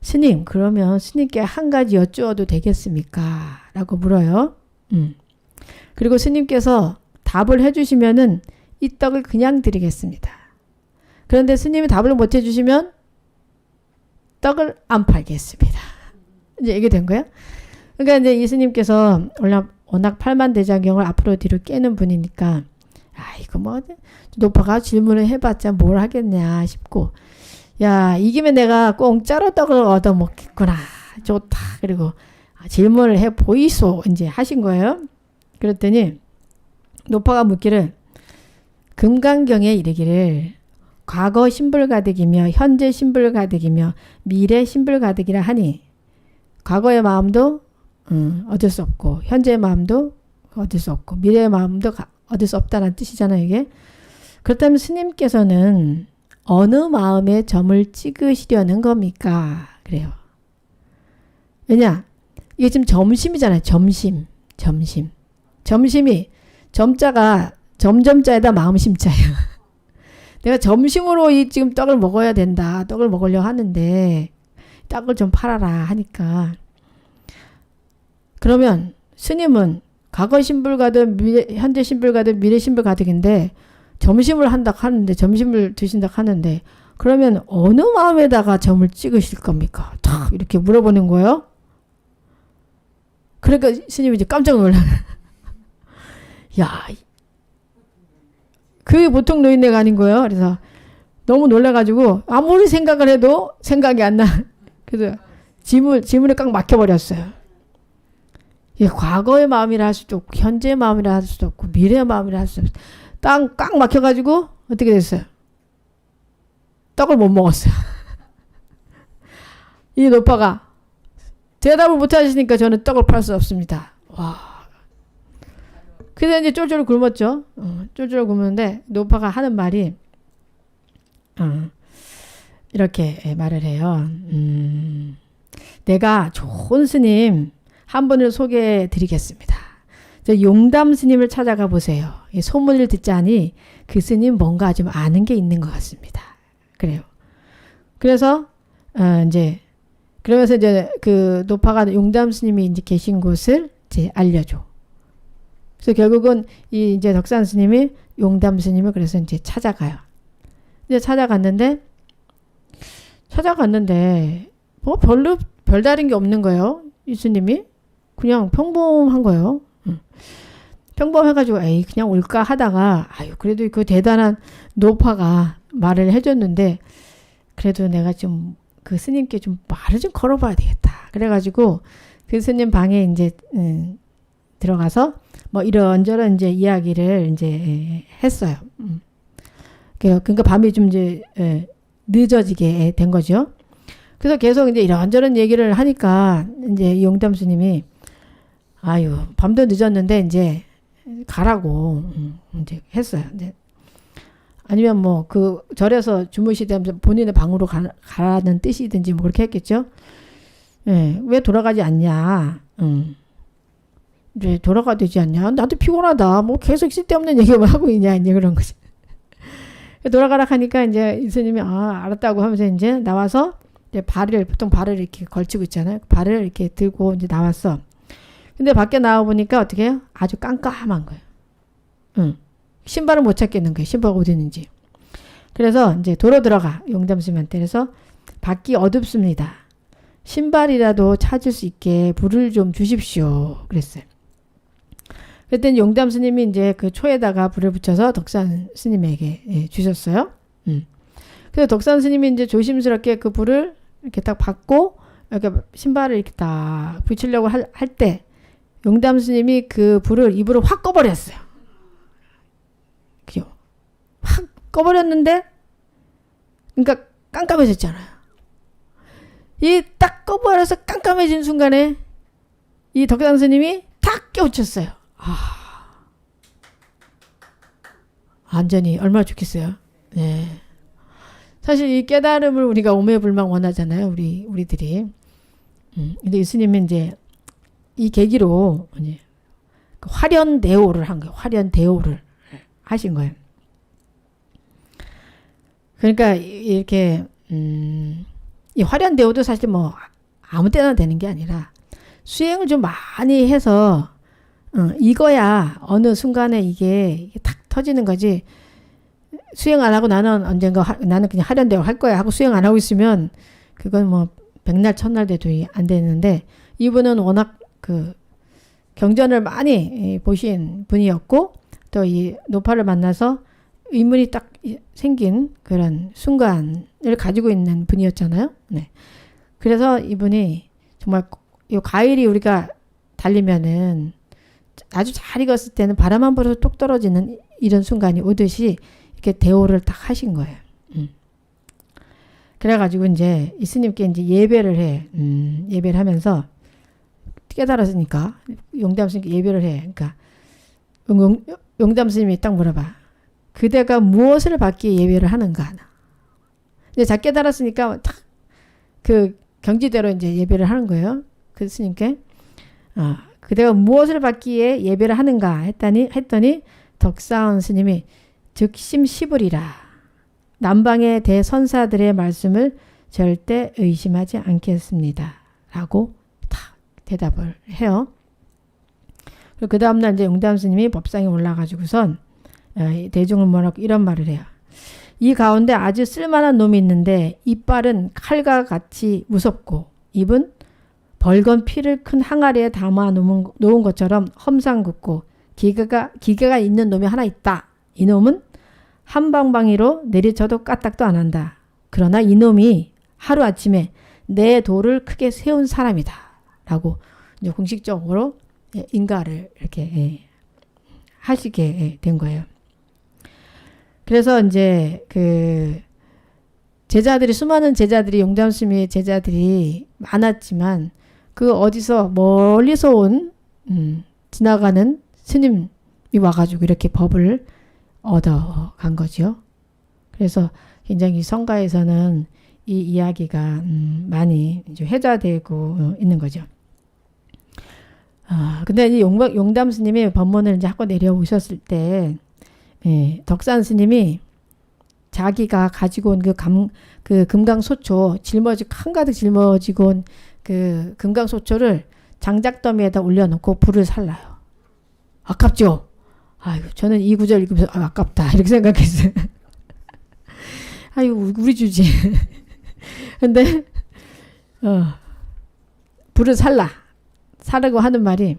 Speaker 1: 스님 그러면 스님께 한 가지 여쭈어도 되겠습니까? 라고 물어요. 그리고 스님께서 답을 해주시면은 이 떡을 그냥 드리겠습니다. 그런데 스님이 답을 못 해주시면 떡을 안 팔겠습니다. 이제 이게 된 거예요. 그러니까 이제 이 스님께서 워낙 팔만대장경을 앞으로 뒤로 깨는 분이니까 이거 뭐 노파가 질문을 해봤자 뭘 하겠냐 싶고 이기면 내가 공짜로 떡을 얻어 먹겠구나. 좋다. 그리고 질문을 해 보이소 이제 하신 거예요. 그랬더니 노파가 묻기를 금강경에 이르기를 과거 신불가득이며 현재 신불가득이며 미래 신불가득이라 하니 과거의 마음도 얻을 수 없고 현재의 마음도 얻을 수 없고 미래의 마음도 얻을 수 없다는 뜻이잖아요. 이게. 그렇다면 스님께서는 어느 마음에 점을 찍으시려는 겁니까? 그래요. 왜냐? 이게 지금 점심이잖아요. 점심이 점자가 점점자에다 마음심자예요. 내가 점심으로 이 지금 떡을 먹어야 된다. 떡을 먹으려고 하는데 떡을 좀 팔아라 하니까 그러면 스님은 과거 신불가득 현재 신불가득 미래 신불가득인데 점심을 점심을 드신다 하는데 그러면 어느 마음에다가 점을 찍으실 겁니까? 탁 이렇게 물어보는 거예요. 그러니까 스님이 이제 깜짝 놀라. 그게 보통 노인네가 아닌 거예요. 그래서 너무 놀라가지고 아무리 생각을 해도 생각이 안 나. 그래서 지문을 꽉 막혀버렸어요. 이게 과거의 마음이라 할 수도 없고 현재의 마음이라 할 수도 없고 미래의 마음이라 할 수도 없고 꽉 막혀가지고 어떻게 됐어요? 떡을 못 먹었어요. 이 노파가 대답을 못 하시니까 저는 떡을 팔 수 없습니다. 와. 그래서 이제 쫄쫄 굶었죠. 쫄쫄 굶었는데 노파가 하는 말이 이렇게 말을 해요. 내가 좋은 스님 한 분을 소개해 드리겠습니다. 용담 스님을 찾아가 보세요. 소문을 듣자니 그 스님 뭔가 좀 아는 게 있는 것 같습니다. 그래요. 그래서 그러면서 이제 그 노파가 용담 스님이 이제 계신 곳을 이제 알려줘. 그래서 결국은 이 이제 덕산 스님이 용담 스님을 그래서 이제 찾아가요. 이제 찾아갔는데 뭐 별로 별다른 게 없는 거예요. 이 스님이 그냥 평범한 거예요. 평범해가지고 에이 그냥 올까 하다가 아유 그래도 그 대단한 노파가 말을 해줬는데 그래도 내가 좀 그 스님께 좀 말을 좀 걸어봐야 되겠다. 그래가지고 그 스님 방에 이제 들어가서 뭐 이런저런 이제 이야기를 이제 했어요. 그러니까 밤이 좀 이제 늦어지게 된 거죠. 그래서 계속 이제 이런저런 얘기를 하니까 이제 용담 스님이 아유 밤도 늦었는데 이제 가라고 이제 했어요. 이제 아니면 뭐 그 절에서 주무시다면서 본인의 방으로 가라는 뜻이든지 뭐 그렇게 했겠죠. 예, 왜 돌아가지 않냐? 이제 돌아가야 되지 않냐? 나도 피곤하다. 뭐 계속 쓸데없는 얘기만 하고 있냐? 이제 그런 거지. 돌아가라 하니까 이제 이 스님이 알았다고 하면서 이제 나와서 이제 보통 발을 이렇게 걸치고 있잖아요. 발을 이렇게 들고 이제 나왔어. 근데 밖에 나와 보니까 어떻게 해요? 아주 깜깜한 거예요. 신발을 못 찾겠는 거예요. 신발 어디 있는지. 그래서 이제 도로 들어가 용담 스님한테. 그래서 밖이 어둡습니다. 신발이라도 찾을 수 있게 불을 좀 주십시오. 그랬어요. 그랬더니 용담 스님이 이제 그 초에다가 불을 붙여서 덕산 스님에게 주셨어요. 그래서 덕산 스님이 이제 조심스럽게 그 불을 이렇게 딱 받고 이렇게 신발을 이렇게 딱 붙이려고 할 때 용담 스님이 그 불을 입으로 확 꺼버렸어요. 그죠? 확 꺼버렸는데, 그러니까 깜깜해졌잖아요. 이 딱 꺼버려서 깜깜해진 순간에 이 덕산 스님이 탁 깨우쳤어요. 완전히 얼마나 좋겠어요. 네. 사실 이 깨달음을 우리가 오매불망 원하잖아요. 우리들이. 근데 이 스님은 이제 이 계기로 이제 화련대오를 한 거예요. 화련대오를 하신 거예요. 그러니까 이렇게 이 화련대오도 사실 뭐 아무 때나 되는 게 아니라 수행을 좀 많이 해서 이거야 어느 순간에 이게 탁 터지는 거지. 수행 안 하고 나는 언젠가 나는 그냥 화련대오 할 거야 하고 수행 안 하고 있으면 그건 뭐 백날 천날 돼도 안 되는데 이분은 워낙 그 경전을 많이 보신 분이었고 또 이 노파를 만나서 의문이 딱 생긴 그런 순간을 가지고 있는 분이었잖아요. 네. 그래서 이분이 정말 이 과일이 우리가 달리면은 아주 잘 익었을 때는 바람 한 불에서 뚝 떨어지는 이런 순간이 오듯이 이렇게 대오를 딱 하신 거예요. 그래가지고 이제 이 스님께 이제 예배를 해. 예배를 하면서 깨달았으니까 용담 스님께 예배를 해. 그러니까 용담 스님이 딱 물어봐. 그대가 무엇을 받기에 예배를 하는가? 이제 잘 깨달았으니까 딱 그 경지대로 이제 예배를 하는 거예요. 그 스님께. 그대가 무엇을 받기에 예배를 하는가 했더니 덕사원 스님이 즉심시불이라. 남방의 대선사들의 말씀을 절대 의심하지 않겠습니다. 라고 딱 대답을 해요. 그리고 그 다음날 이제 용담 스님이 법상에 올라가지고선 대중을 모아놓고 이런 말을 해요. 이 가운데 아주 쓸만한 놈이 있는데 이빨은 칼과 같이 무섭고 입은 벌건 피를 큰 항아리에 담아 놓은 것처럼 험상궂고 기계가 있는 놈이 하나 있다. 이놈은 한방방이로 내리쳐도 까딱도 안 한다. 그러나 이놈이 하루아침에 내 도를 크게 세운 사람이다. 라고 이제 공식적으로 인가를 이렇게 하시게 된 거예요. 그래서 이제 그 제자들이 수많은 제자들이 용담 스님의 제자들이 많았지만 그 어디서 멀리서 온 지나가는 스님이 와가지고 이렇게 법을 얻어간 거죠. 그래서 굉장히 성가에서는 이 이야기가 많이 이제 회자되고 있는 거죠. 근데 이 용담 스님이 법문을 이제 하고 내려오셨을 때 덕산 스님이 자기가 가지고 온 그 금강소초 한가득 짊어지고 온 그 금강소초를 장작더미에다 올려놓고 불을 살라요. 아깝죠? 아유, 저는 이 구절 읽으면서 아깝다 이렇게 생각했어요. 아유, 우리 주지. 근데 불을 사려고 하는 말이,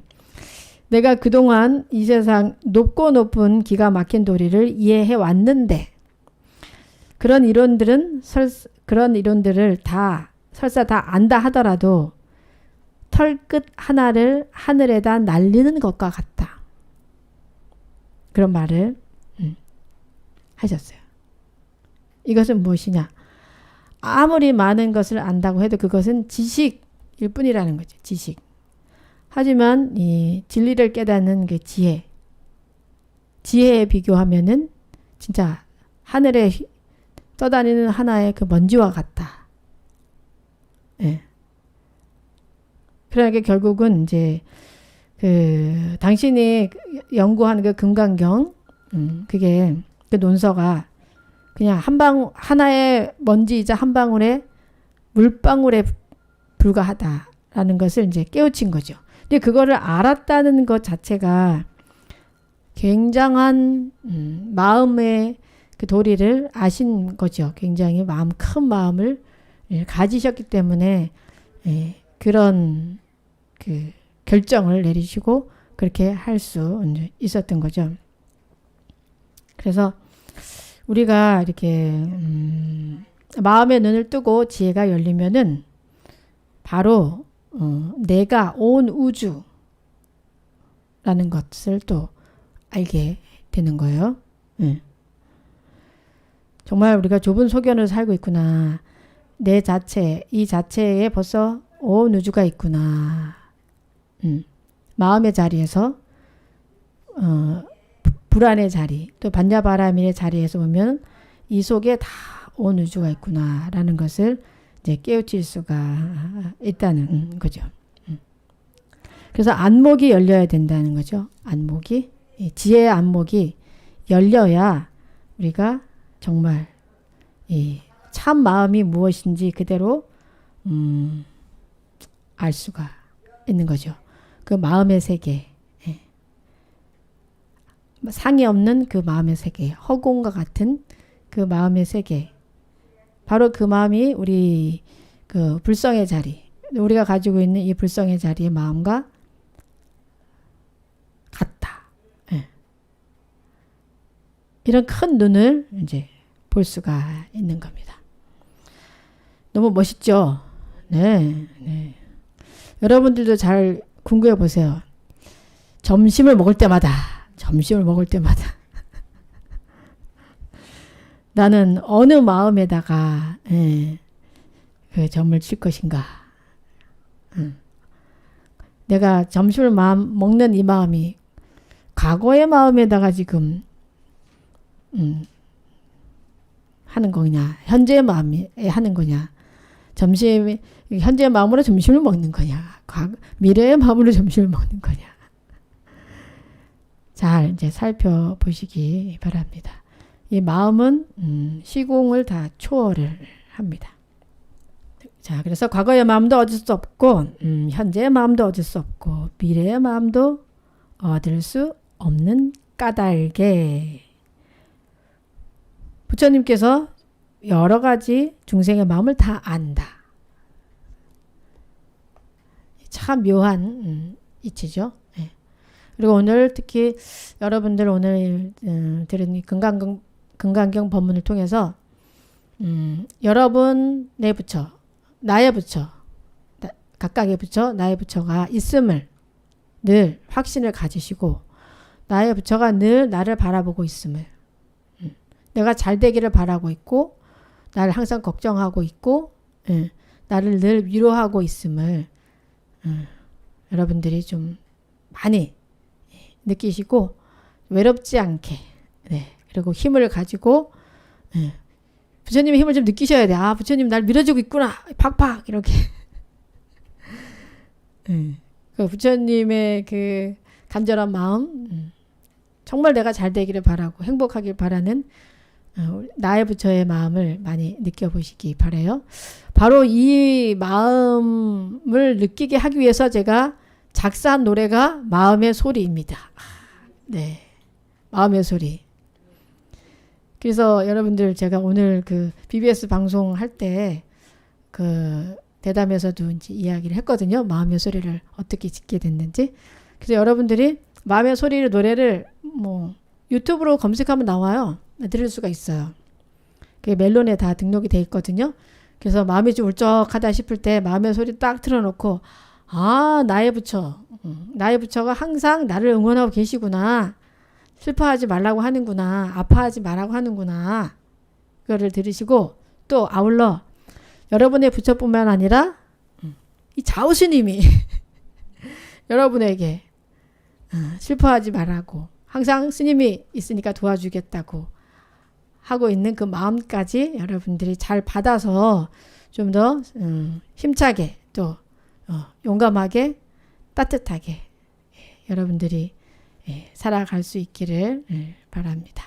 Speaker 1: 내가 그동안 이 세상 높고 높은 기가 막힌 도리를 이해해 왔는데 그런 이론들을 다 설사 다 안다 하더라도 털끝 하나를 하늘에다 날리는 것과 같다. 그런 말을 하셨어요. 이것은 무엇이냐? 아무리 많은 것을 안다고 해도 그것은 지식일 뿐이라는 거죠. 지식. 하지만 이 진리를 깨닫는 그 지혜에 비교하면은 진짜 하늘에 떠다니는 하나의 그 먼지와 같다. 예. 그러니까 결국은 이제 그 당신이 연구하는 그 금강경, 그게 그 논서가 그냥 하나의 먼지이자 한 방울의 물방울에 불과하다라는 것을 이제 깨우친 거죠. 근데 그거를 알았다는 것 자체가 굉장한 마음의 그 도리를 아신 거죠. 굉장히 큰 마음을 가지셨기 때문에 그런 그 결정을 내리시고 그렇게 할 수 있었던 거죠. 그래서 우리가 이렇게 마음의 눈을 뜨고 지혜가 열리면은 바로 내가 온 우주라는 것을 또 알게 되는 거예요. 정말 우리가 좁은 소견을 살고 있구나. 내 자체, 이 자체에 벌써 온 우주가 있구나. 마음의 자리에서 불안의 자리, 또 반야바라밀의 자리에서 보면 이 속에 다 온 우주가 있구나라는 것을 이제 깨우칠 수가 있다는 거죠. 그래서 안목이 열려야 된다는 거죠. 안목이, 지혜의 안목이 열려야 우리가 정말 이 참 마음이 무엇인지 그대로 알 수가 있는 거죠. 그 마음의 세계, 상이 없는 그 마음의 세계, 허공과 같은 그 마음의 세계, 바로 그 마음이 우리 그 불성의 자리, 우리가 가지고 있는 이 불성의 자리의 마음과 같다. 이런 큰 눈을 이제 볼 수가 있는 겁니다. 너무 멋있죠? 네. 여러분들도 잘 궁금해 보세요. 점심을 먹을 때마다 나는 어느 마음에다가 그 점을 칠 것인가. 내가 점심을 먹는 이 마음이 과거의 마음에다가 지금 하는 거냐, 현재의 마음에 하는 거냐, 현재의 마음으로 점심을 먹는 거냐, 미래의 마음으로 점심을 먹는 거냐. 잘 이제 살펴보시기 바랍니다. 이 마음은 시공을 다 초월을 합니다. 자, 그래서 과거의 마음도 얻을 수 없고, 현재의 마음도 얻을 수 없고, 미래의 마음도 얻을 수 없는 까닭에 부처님께서 여러 가지 중생의 마음을 다 안다. 참 묘한 이치죠. 그리고 오늘 특히 여러분들 오늘 들은 이 금강경 법문을 통해서 여러분 내 부처, 나의 부처, 각각의 부처, 나의 부처가 있음을 늘 확신을 가지시고 나의 부처가 늘 나를 바라보고 있음을, 내가 잘 되기를 바라고 있고 나를 항상 걱정하고 있고 나를 늘 위로하고 있음을 여러분들이 좀 많이 느끼시고 외롭지 않게, 그리고 힘을 가지고 부처님의 힘을 좀 느끼셔야 돼. 아, 부처님 날 밀어주고 있구나. 팍팍 이렇게. 그 부처님의 그 간절한 마음, 정말 내가 잘 되기를 바라고 행복하길 바라는 나의 부처의 마음을 많이 느껴보시기 바라요. 바로 이 마음을 느끼게 하기 위해서 제가 작사한 노래가 마음의 소리입니다. 네. 마음의 소리. 그래서 여러분들 제가 오늘 그 BBS 방송할 때 그 대담에서도 이제 이야기를 했거든요. 마음의 소리를 어떻게 짓게 됐는지. 그래서 여러분들이 마음의 소리를 노래를 뭐 유튜브로 검색하면 나와요. 들을 수가 있어요. 그게 멜론에 다 등록이 돼 있거든요. 그래서 마음이 좀 울적하다 싶을 때 마음의 소리 딱 틀어놓고 아 나의 부처 나의 부처가 항상 나를 응원하고 계시구나. 슬퍼하지 말라고 하는구나. 아파하지 말라고 하는구나. 그거를 들으시고 또 아울러 여러분의 부처뿐만 아니라 이 좌우스님이 여러분에게 슬퍼하지 말라고 항상 스님이 있으니까 도와주겠다고 하고 있는 그 마음까지 여러분들이 잘 받아서 좀 더 힘차게 또 용감하게 따뜻하게 여러분들이 살아갈 수 있기를 바랍니다.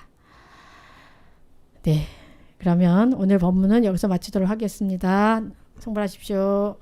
Speaker 1: 네, 그러면 오늘 법문은 여기서 마치도록 하겠습니다. 성불하십시오.